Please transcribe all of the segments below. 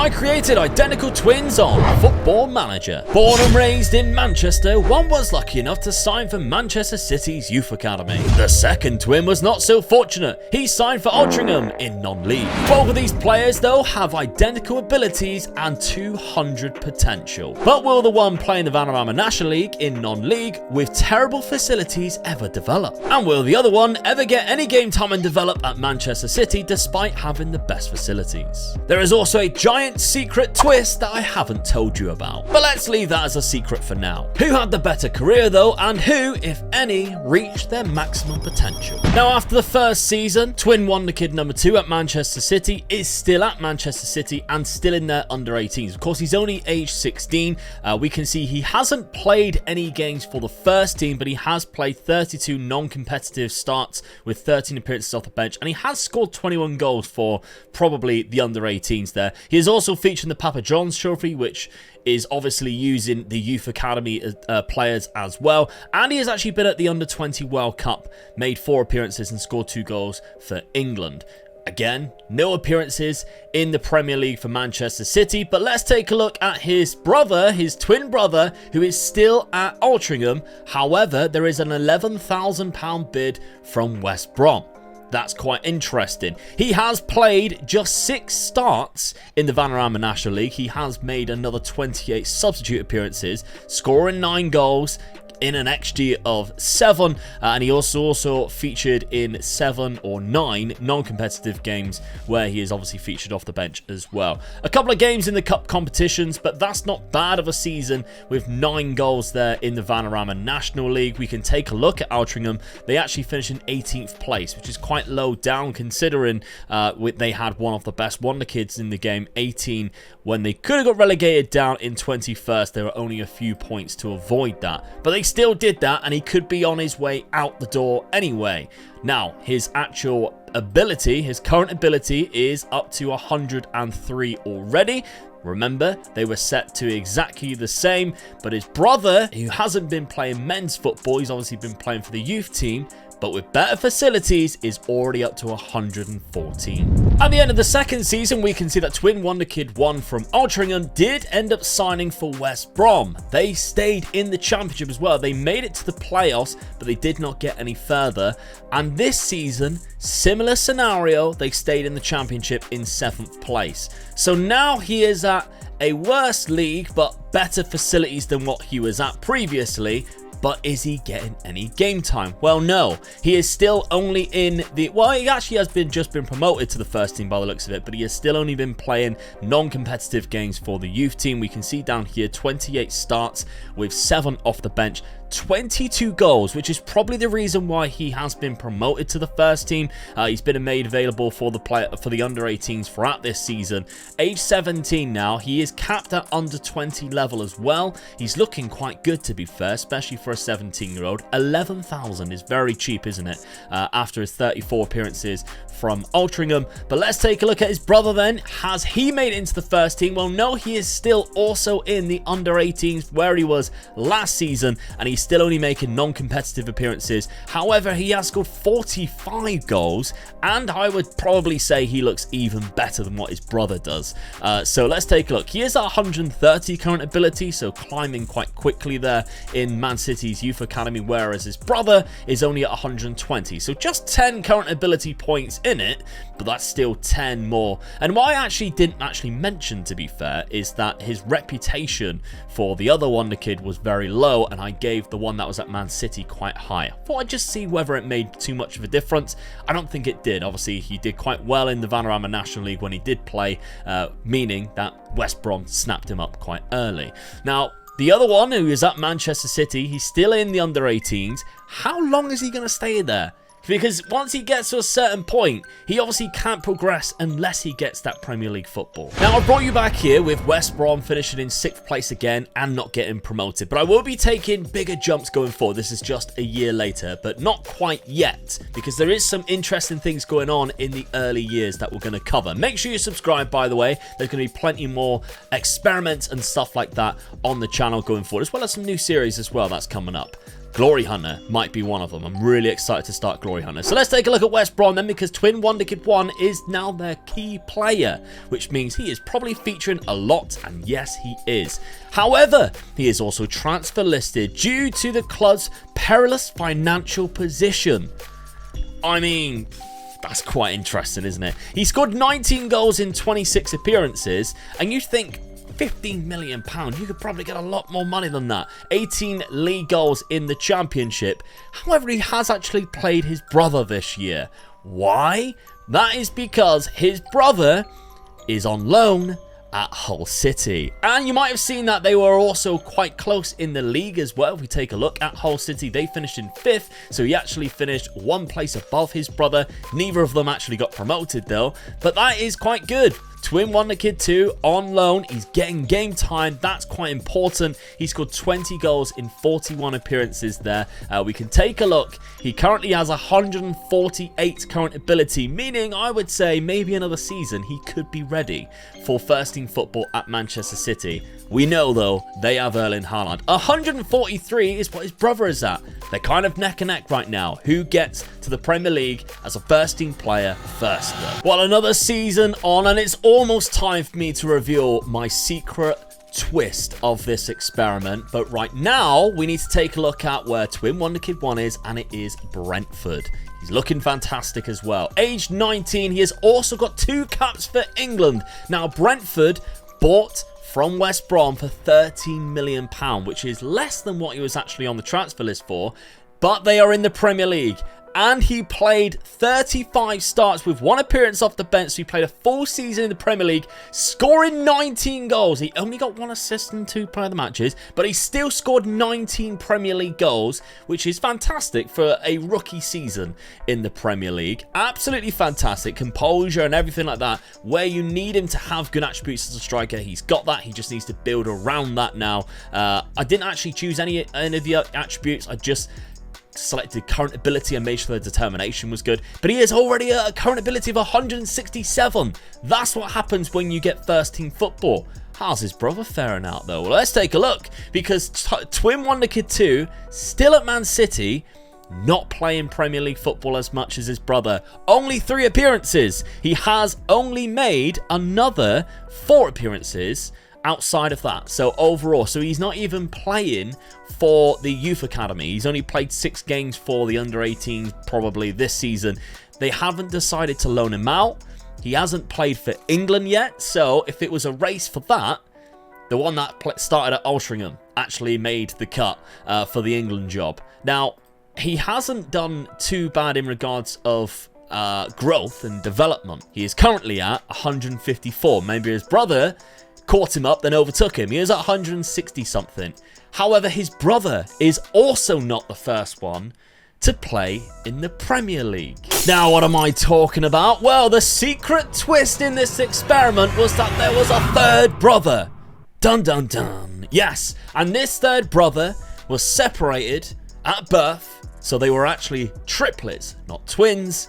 I created identical twins on Football Manager. Born and raised in Manchester, one was lucky enough to sign for Manchester City's youth academy. The second twin was not so fortunate. He signed for Altrincham in non-league. Both of these players, though, have identical abilities and 200 potential. But will the one playing the Vanarama National League in non-league with terrible facilities ever develop? And will the other one ever get any game time and develop at Manchester City despite having the best facilities? There is also a giant secret twist that I haven't told you about, but let's leave that as a secret for now. Who had the better career though, and who, if any, reached their maximum potential? Now, after the first season, twin Wonderkid number 2 at Manchester City is still at Manchester City and still in their under 18s. Of course, he's only age 16. We can see he hasn't played any games for the first team, but he has played 32 non-competitive starts with 13 appearances off the bench, and he has scored 21 goals for probably the under 18s there. He is also featured in the Papa John's Trophy, which is obviously using the youth academy players as well, and he has actually been at the under 20 World Cup, made 4 appearances and scored 2 goals for England. Again, no appearances in the Premier League for Manchester City, but let's take a look at his brother, his twin brother, who is still at Altrincham. However, there is an £11,000 bid from West Brom. That's quite interesting. He has played just 6 starts in the Vanarama National League. He has made another 28 substitute appearances, scoring 9 goals in an XG of 7, and he also featured in 7 or 9 non-competitive games where he is obviously featured off the bench as well. A couple of games in the cup competitions, but that's not bad of a season with 9 goals there in the Vanarama National League. We can take a look at Altrincham. They actually finished in 18th place, which is quite low down considering they had one of the best Wonderkids in the game, 18, when they could have got relegated down in 21st. There were only a few points to avoid that, but they still did that, and he could be on his way out the door anyway. Now, his actual ability, his current ability, is up to 103 already. Remember, they were set to exactly the same, but his brother, who hasn't been playing men's football, he's obviously been playing for the youth team, but with better facilities, is already up to 114. At the end of the second season, we can see that twin Wonderkid 1 from Altrincham did end up signing for West Brom. They stayed in the championship as well. They made it to the playoffs, but they did not get any further. And this season, similar scenario, they stayed in the championship in 7th place. So now he is at a worse league, but better facilities than what he was at previously. But is he getting any game time? Well, no. He is still only in the... Well, he actually has just been promoted to the first team by the looks of it, but he has still only been playing non-competitive games for the youth team. We can see down here 28 starts with 7 off the bench, 22 goals, which is probably the reason why he has been promoted to the first team. He's been made available for the under 18s throughout this season. Age 17 now. He is capped at under 20 level as well. He's looking quite good, to be fair, especially for a 17-year-old. 11,000 is very cheap, isn't it? After his 34 appearances from Altrincham. But let's take a look at his brother then. Has he made it into the first team? Well, no, he is still also in the under 18s where he was last season, and he's still only making non-competitive appearances. However, he has scored 45 goals, and I would probably say he looks even better than what his brother does. So let's take a look. He is at 130 current ability, so climbing quite quickly there in Man City's youth academy, whereas his brother is only at 120. So just 10 current ability points in it, but that's still 10 more. And what I didn't mention, to be fair, is that his reputation for the other Wonderkid was very low, and I gave the one that was at Man City quite high. I thought I'd just see whether it made too much of a difference. I don't think it did. Obviously, he did quite well in the Vanarama National League when he did play, meaning that West Brom snapped him up quite early. Now, the other one, who is at Manchester City, he's still in the under 18s. How long is he going to stay there? Because once he gets to a certain point, he obviously can't progress unless he gets that Premier League football. Now, I brought you back here with West Brom finishing in 6th place again and not getting promoted. But I will be taking bigger jumps going forward. This is just a year later, but not quite yet, because there is some interesting things going on in the early years that we're going to cover. Make sure you subscribe, by the way. There's going to be plenty more experiments and stuff like that on the channel going forward, as well as some new series as well that's coming up. Glory Hunter might be one of them. I'm really excited to start Glory Hunter. So let's take a look at West Brom then, because Twin Wonderkid 1 is now their key player, which means he is probably featuring a lot, and yes, he is. However, he is also transfer listed due to the club's perilous financial position. I mean, that's quite interesting, isn't it? He scored 19 goals in 26 appearances, and you think £15 million, you could probably get a lot more money than that. 18 league goals in the championship. However, he has actually played his brother this year. Why? That is because his brother is on loan at Hull City. And you might have seen that they were also quite close in the league as well. If we take a look at Hull City, they finished in 5th, so he actually finished one place above his brother. Neither of them actually got promoted though, but that is quite good. Twin Wonderkid 2 on loan. He's getting game time. That's quite important. He scored 20 goals in 41 appearances there. We can take a look. He currently has 148 current ability, meaning I would say maybe another season he could be ready for first team football at Manchester City. We know though, they have Erling Haaland. 143 is what his brother is at. They're kind of neck and neck right now. Who gets to the Premier League as a first team player first though? Well, another season on, and it's almost time for me to reveal my secret twist of this experiment. But right now, we need to take a look at where Twin Wonderkid 1 is, and it is Brentford. He's looking fantastic as well. Aged 19, he has also got 2 caps for England. Now, Brentford bought from West Brom for £13 million, which is less than what he was actually on the transfer list for, but they are in the Premier League. And he played 35 starts with 1 appearance off the bench, so he played a full season in the Premier League, scoring 19 goals. He only got 1 assist in 2 player of the matches, but he still scored 19 Premier League goals, which is fantastic for a rookie season in the Premier League. Absolutely fantastic. Composure and everything like that, where you need him to have good attributes as a striker. He's got that. He just needs to build around that now. I didn't actually choose any of the attributes. I just selected current ability and made sure the determination was good, but he is already at a current ability of 167. That's what happens when you get first team football. How's his brother faring out though? Well, let's take a look, because Twin Wonderkid 2 still at Man City, not playing Premier League football as much as his brother. Only 3 appearances. He has only made another 4 appearances outside of that. So overall, so he's not even playing for the youth academy. He's only played 6 games for the under 18s probably this season. They haven't decided to loan him out. He hasn't played for England yet. So if it was a race for that, the one that started at Altrincham actually made the cut for the England job. Now, he hasn't done too bad in regards of growth and development. He is currently at 154. Maybe his brother caught him up, then overtook him. He is at 160 something. However, his brother is also not the first one to play in the Premier League. Now, what am I talking about? Well, the secret twist in this experiment was that there was a 3rd brother. Dun dun dun. Yes, and this 3rd brother was separated at birth, so they were actually triplets, not twins,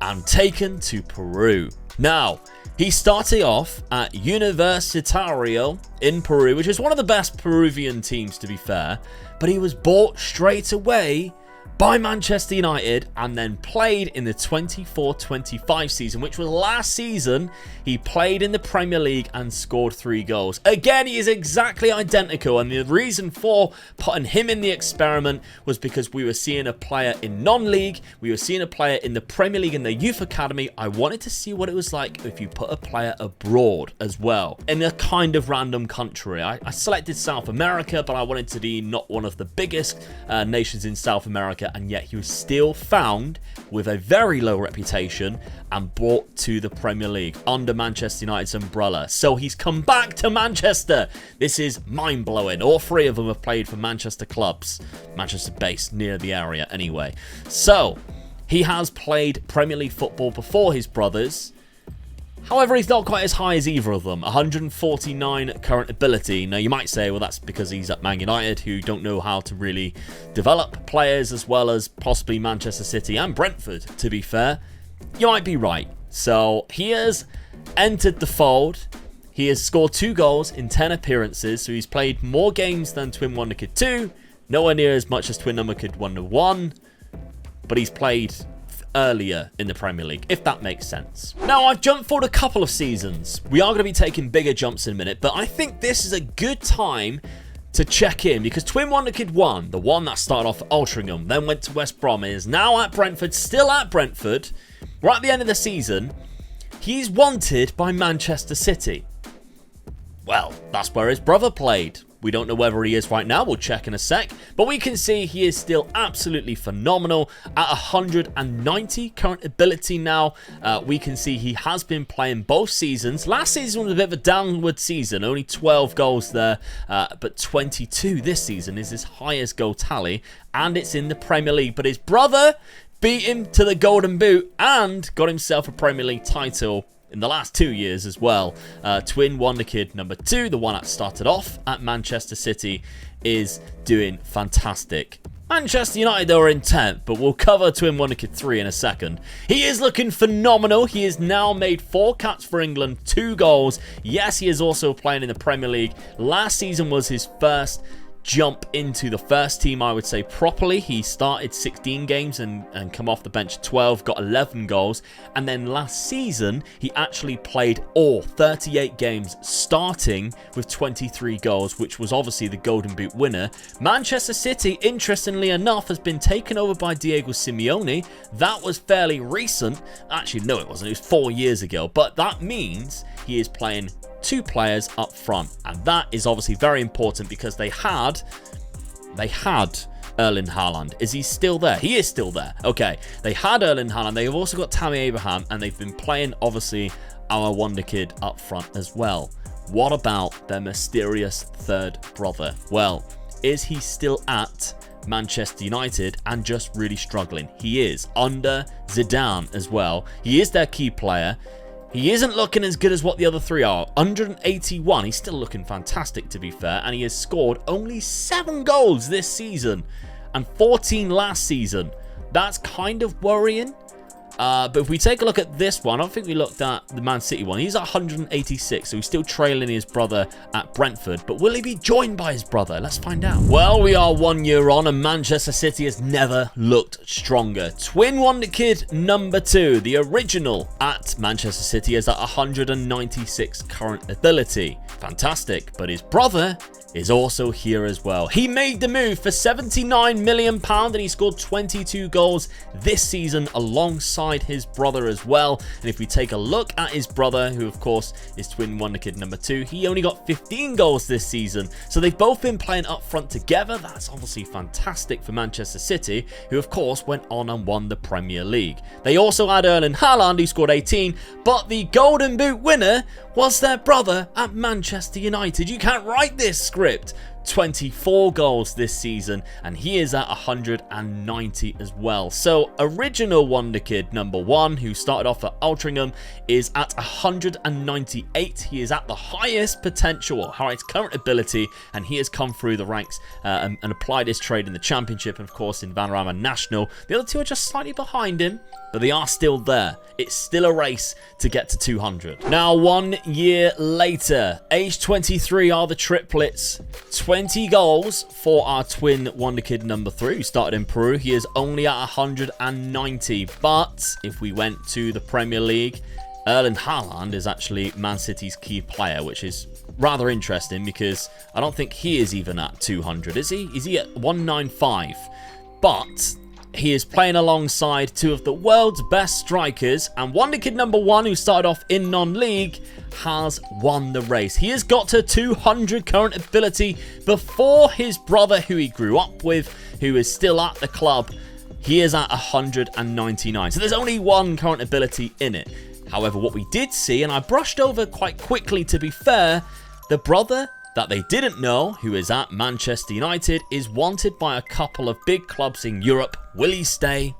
and taken to Peru. Now, he started off at Universitario in Peru, which is one of the best Peruvian teams, to be fair. But he was bought straight away by Manchester United and then played in the 24-25 season, which was last season. He played in the Premier League and scored 3 goals. Again, he is exactly identical, and the reason for putting him in the experiment was because we were seeing a player in non-league, we were seeing a player in the Premier League in the youth academy. I wanted to see what it was like if you put a player abroad as well, in a kind of random country. I selected South America, but I wanted to be not one of the biggest nations in South America, and yet he was still found with a very low reputation and brought to the Premier League under Manchester United's umbrella. So he's come back to Manchester. This is mind-blowing. All 3 of them have played for Manchester clubs. Manchester-based, near the area anyway. So he has played Premier League football before his brothers. However, he's not quite as high as either of them. 149 current ability. Now, you might say, well, that's because he's at Man United, who don't know how to really develop players, as well as possibly Manchester City and Brentford, to be fair. You might be right. So, he has entered the fold. He has scored 2 goals in 10 appearances, so he's played more games than Twin Wonderkid 2, Nowhere near as much as twin number kid Wonder 1, but he's played earlier in the Premier League, if that makes sense. Now, I've jumped forward a couple of seasons. We are going to be taking bigger jumps in a minute, but I think this is a good time to check in because twin Wonder Kid 1, the one that started off at Altrincham, then went to West Brom, is now at Brentford, still at Brentford. Right at the end of the season, he's wanted by Manchester City. Well, that's where his brother played. We don't know whether he is right now. We'll check in a sec. But we can see he is still absolutely phenomenal at 190 current ability now. We can see he has been playing both seasons. Last season was a bit of a downward season. Only 12 goals there. But 22 this season is his highest goal tally. And it's in the Premier League. But his brother beat him to the Golden Boot and got himself a Premier League title in the last 2 years as well. Twin Wonder Kid number 2, the one that started off at Manchester City, is doing fantastic. Manchester United are in 10th, but we'll cover Twin Wonder Kid 3 in a second. He is looking phenomenal. He has now made 4 caps for England, 2 goals. Yes, he is also playing in the Premier League. Last season was his first jump into the first team, I would say, properly. He started 16 games and come off the bench 12, got 11 goals. And then last season, he actually played all 38 games, starting with 23 goals, which was obviously the Golden Boot winner. Manchester City, interestingly enough, has been taken over by Diego Simeone. That was fairly recent. Actually, no, it wasn't. It was 4 years ago. But that means he is playing 2 players up front, and that is obviously very important because they had Erling Haaland. Is he still there? He is still there. Okay, they had Erling Haaland. They've also got Tammy Abraham, and they've been playing obviously our Wonder Kid up front as well. What about their mysterious third brother? Well, is he still at Manchester United and just really struggling? He is, under Zidane as well. He is their key player. He isn't looking as good as what the other 3 are. 181. He's still looking fantastic, to be fair. And he has scored only 7 goals this season and 14 last season. That's kind of worrying. But if we take a look at this one, I don't think we looked at the Man City one. He's at 186, so he's still trailing his brother at Brentford. But will he be joined by his brother? Let's find out. Well, we are 1 year on, and Manchester City has never looked stronger. Twin Wonder Kid number 2, the original at Manchester City, is at 196 current ability. Fantastic. But his brother is also here as well. He made the move for £79 million and he scored 22 goals this season alongside his brother as well. And if we take a look at his brother, who of course is Twin Wonder Kid number 2, he only got 15 goals this season. So they've both been playing up front together. That's obviously fantastic for Manchester City, who of course went on and won the Premier League. They also had Erling Haaland, who scored 18, but the Golden Boot winner was their brother at Manchester United. You can't write this script. 24 goals this season, and he is at 190 as well. So original Wonder Kid number 1, who started off at Altrincham, is at 198. He is at the highest potential or highest current ability, and he has come through the ranks and applied his trade in the Championship and of course in Vanarama National. The other 2 are just slightly behind him, but they are still there. It's still a race to get to 200. Now, 1 year later, age 23 are the triplets. 20 goals for our twin Wonder Kid number 3, who started in Peru. He is only at 190. But if we went to the Premier League, Erling Haaland is actually Man City's key player, which is rather interesting because I don't think he is even at 200, is he? Is he at 195? But he is playing alongside 2 of the world's best strikers, and Wonder Kid number 1, who started off in non-league, has won the race. He has got to 200 current ability before his brother, who he grew up with, who is still at the club. He is at 199. So there's only 1 current ability in it. However, what we did see, and I brushed over quite quickly to be fair, the brother that they didn't know, who is at Manchester United, is wanted by a couple of big clubs in Europe. Will he stay?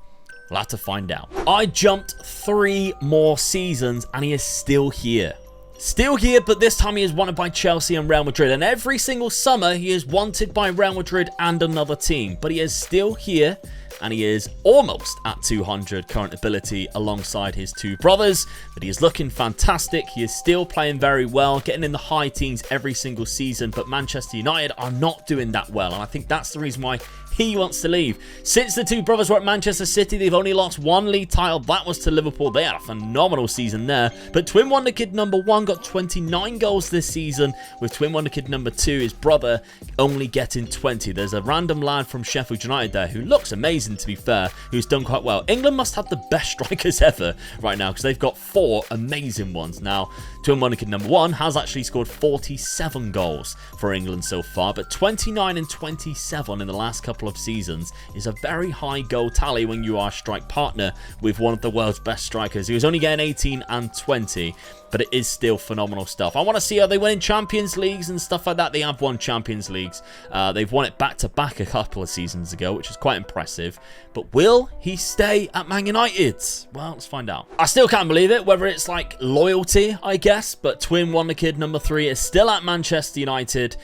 We'll have to find out. I jumped 3 more seasons and he is still here. Still here, but this time he is wanted by Chelsea and Real Madrid. And every single summer he is wanted by Real Madrid and another team. But he is still here and he is almost at 200 current ability alongside his two brothers, but he is looking fantastic. He is still playing very well, getting in the high teens every single season, but Manchester United are not doing that well, and I think that's the reason why he wants to leave. Since the two brothers were at Manchester City, they've only lost one league title. That was to Liverpool. They had a phenomenal season there. But Twin Wonder Kid number 1 got 29 goals this season, with Twin Wonder Kid number 2, his brother, only getting 20. There's a random lad from Sheffield United there who looks amazing, to be fair, who's done quite well. England must have the best strikers ever right now, because they've got 4 amazing ones. Now, Twin Wonder Kid number 1 has actually scored 47 goals for England so far, but 29 and 27 in the last couple of seasons is a very high goal tally when you are a strike partner with one of the world's best strikers. He was only getting 18 and 20, but it is still phenomenal stuff. I want to see how they win in Champions Leagues and stuff like that. They have won Champions Leagues. They've won it back-to-back a couple of seasons ago, which is quite impressive. But will he stay at Man United? Well, let's find out. I still can't believe it, whether it's like loyalty, I guess, but Twin Wonder Kid number 3 is still at Manchester United.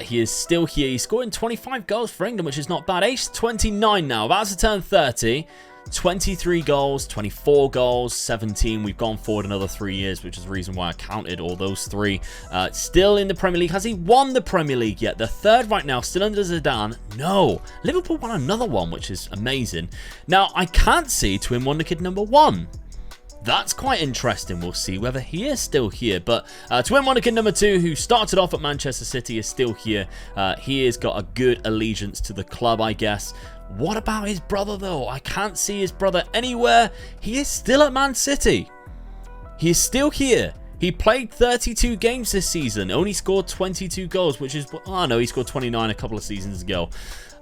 He is still here. He's scoring 25 goals for England, which is not bad. Age 29 now, about to turn 30. 23 goals, 24 goals, 17. We've gone forward another 3 years, which is the reason why I counted all those 3. Still in the Premier League. Has he won the Premier League yet? The third right now, still under Zidane. No. Liverpool won another one, which is amazing. Now, I can't see Twin Wonder Kid number 1. That's quite interesting. We'll see whether he is still here. But Twin Wonder Kid number 2, who started off at Manchester City, is still here. He has got a good allegiance to the club, I guess. What about his brother, though? I can't see his brother anywhere. He is still at Man City. He is still here. He played 32 games this season. Only scored 22 goals, which is... Oh, no, he scored 29 a couple of seasons ago.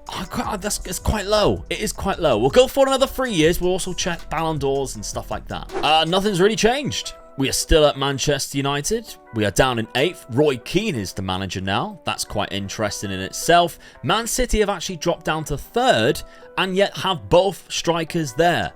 That's quite low. It is quite low. We'll go for another 3 years. We'll also check Ballon d'Ors and stuff like that. Nothing's really changed. We are still at Manchester United. We are down in 8th. Roy Keane is the manager now. That's quite interesting in itself. Man City have actually dropped down to 3rd and yet have both strikers there.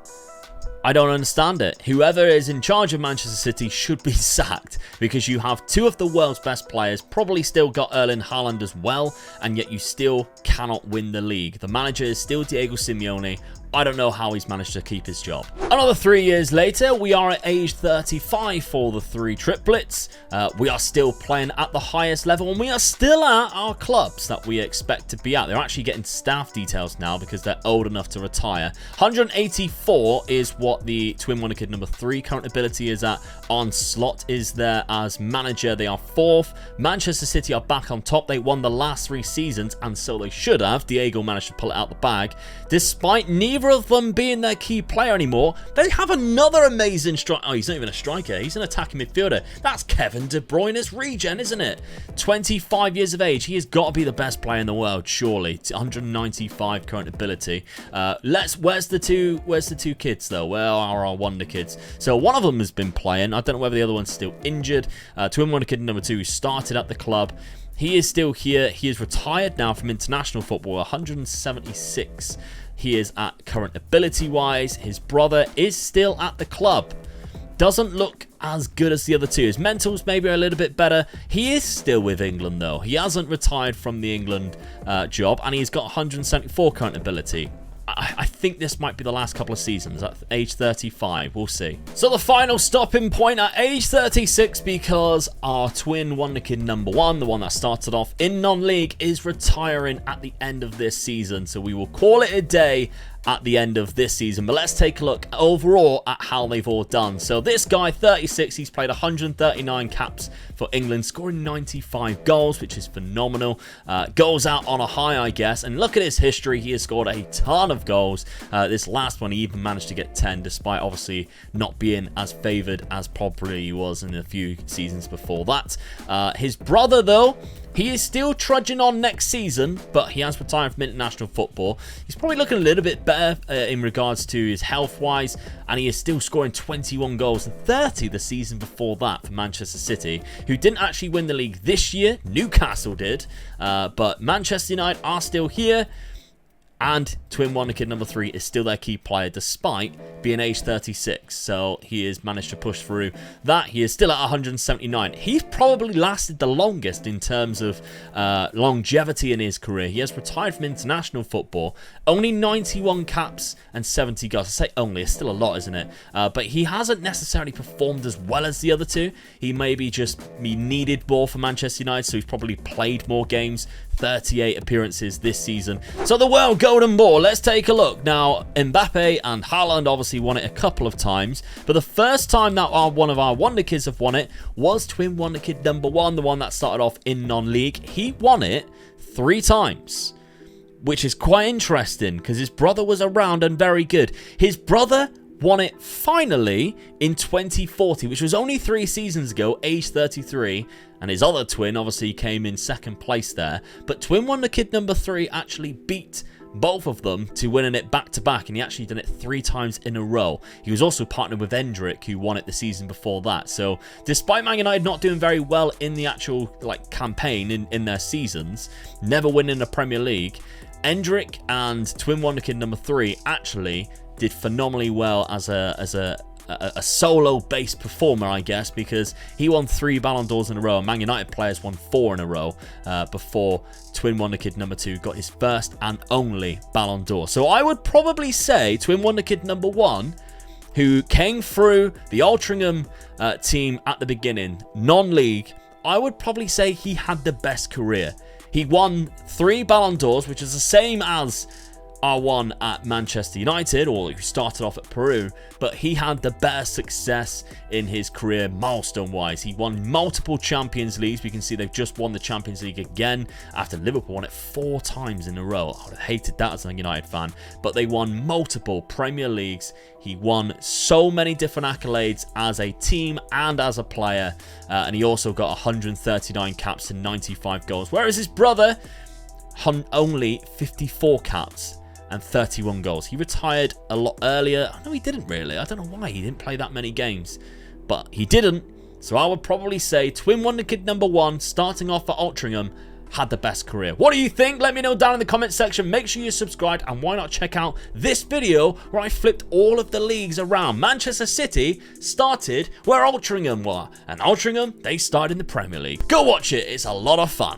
I don't understand it. Whoever is in charge of Manchester City should be sacked, because you have 2 of the world's best players, probably still got Erling Haaland as well, and yet you still cannot win the league. The manager is still Diego Simeone. I don't know how he's managed to keep his job. Another 3 years later, we are at age 35 for the 3 triplets. We are still playing at the highest level, and we are still at our clubs that we expect to be at. They're actually getting staff details now because they're old enough to retire. 184 is what the Twin Wonder Kid number 3 current ability is at. Slot is there as manager. They are 4th. Manchester City are back on top. They won the last 3 seasons, and so they should have. Diego managed to pull it out the bag. Despite neither of them being their key player anymore, they have another amazing striker. Oh, he's not even a striker. He's an attacking midfielder. That's Kevin De Bruyne's regen, isn't it? 25 years of age. He has got to be the best player in the world, surely. 195 current ability. Where's the two kids, though? Where are our Wonder Kids? So one of them has been playing. I don't know whether the other one's still injured. Twin Wonder Kid number 2 started at the club. He is still here. He is retired now from international football. 176 he is at current ability-wise. His brother is still at the club. Doesn't look as good as the other 2. His mentals maybe are a little bit better. He is still with England, though. He hasn't retired from the England job, and he's got 174 current ability. I think this might be the last couple of seasons at age 35. We'll see. So the final stopping point at age 36, because our Twin Wonder Kid number 1, the one that started off in non-league, is retiring at the end of this season. So we will call it a day at the end of this season. But let's take a look overall at how they've all done. So this guy, 36, he's played 139 caps for England, scoring 95 goals, which is phenomenal. Goes out on a high, I guess. And look at his history. He has scored a ton of goals. This last one, he even managed to get 10, despite obviously not being as favoured as probably he was in a few seasons before that. His brother, though, he is still trudging on next season, but he has retired from international football. He's probably looking a little bit better in regards to his health-wise, and he is still scoring 21 goals and 30 the season before that for Manchester City, who didn't actually win the league this year. Newcastle did, but Manchester United are still here. And twin wonder kid number 3 is still their key player despite being age 36. So he has managed to push through that. He is still at 179. He's probably lasted the longest in terms of longevity in his career. He has retired from international football. Only 91 caps and 70 goals. I say only, it's still a lot, isn't it? But he hasn't necessarily performed as well as the other two. He maybe just needed more for Manchester United, so he's probably played more games. 38 appearances this season. So the World Golden Ball, let's take a look. Now, Mbappe and Haaland obviously won it a couple of times, but the first time that one of our Wonder Kids have won it was twin Wonder Kid number 1, the one that started off in non-league. He won it 3 times, which is quite interesting because his brother was around and very good. His brother won it finally in 2040, which was only 3 seasons ago, age 33, and his other twin obviously came in second place there. But twin wonder kid number 3 actually beat both of them to winning it back-to-back, and he actually done it 3 times in a row. He was also partnered with Hendrik, who won it the season before that. So despite Man United not doing very well in the actual campaign in their seasons, never winning the Premier League, Hendrik and twin wonder kid number 3 actually did phenomenally well as a solo-based performer, I guess, because he won 3 Ballon d'Ors in a row, and Man United players won 4 in a row before twin wonder kid number 2 got his first and only Ballon d'Or. So I would probably say twin wonder kid number 1, who came through the Altrincham team at the beginning, non-league, I would probably say he had the best career. He won 3 Ballon d'Ors, which is the same as our one at Manchester United, or who started off at Peru, but he had the better success in his career milestone-wise. He won multiple Champions Leagues. We can see they've just won the Champions League again after Liverpool won it 4 times in a row. I would have hated that as a United fan, but they won multiple Premier Leagues. He won so many different accolades as a team and as a player, and he also got 139 caps and 95 goals, whereas his brother only 54 caps and 31 goals. He retired a lot earlier. No, he didn't really. I don't know why he didn't play that many games, but he didn't. So I would probably say twin wonder kid number 1, starting off at Altrincham, had the best career. What do you think? Let me know down in the comment section. Make sure you're subscribed, and why not check out this video where I flipped all of the leagues around. Manchester City started where Altrincham were, and Altrincham, they started in the Premier League. Go watch it. It's a lot of fun.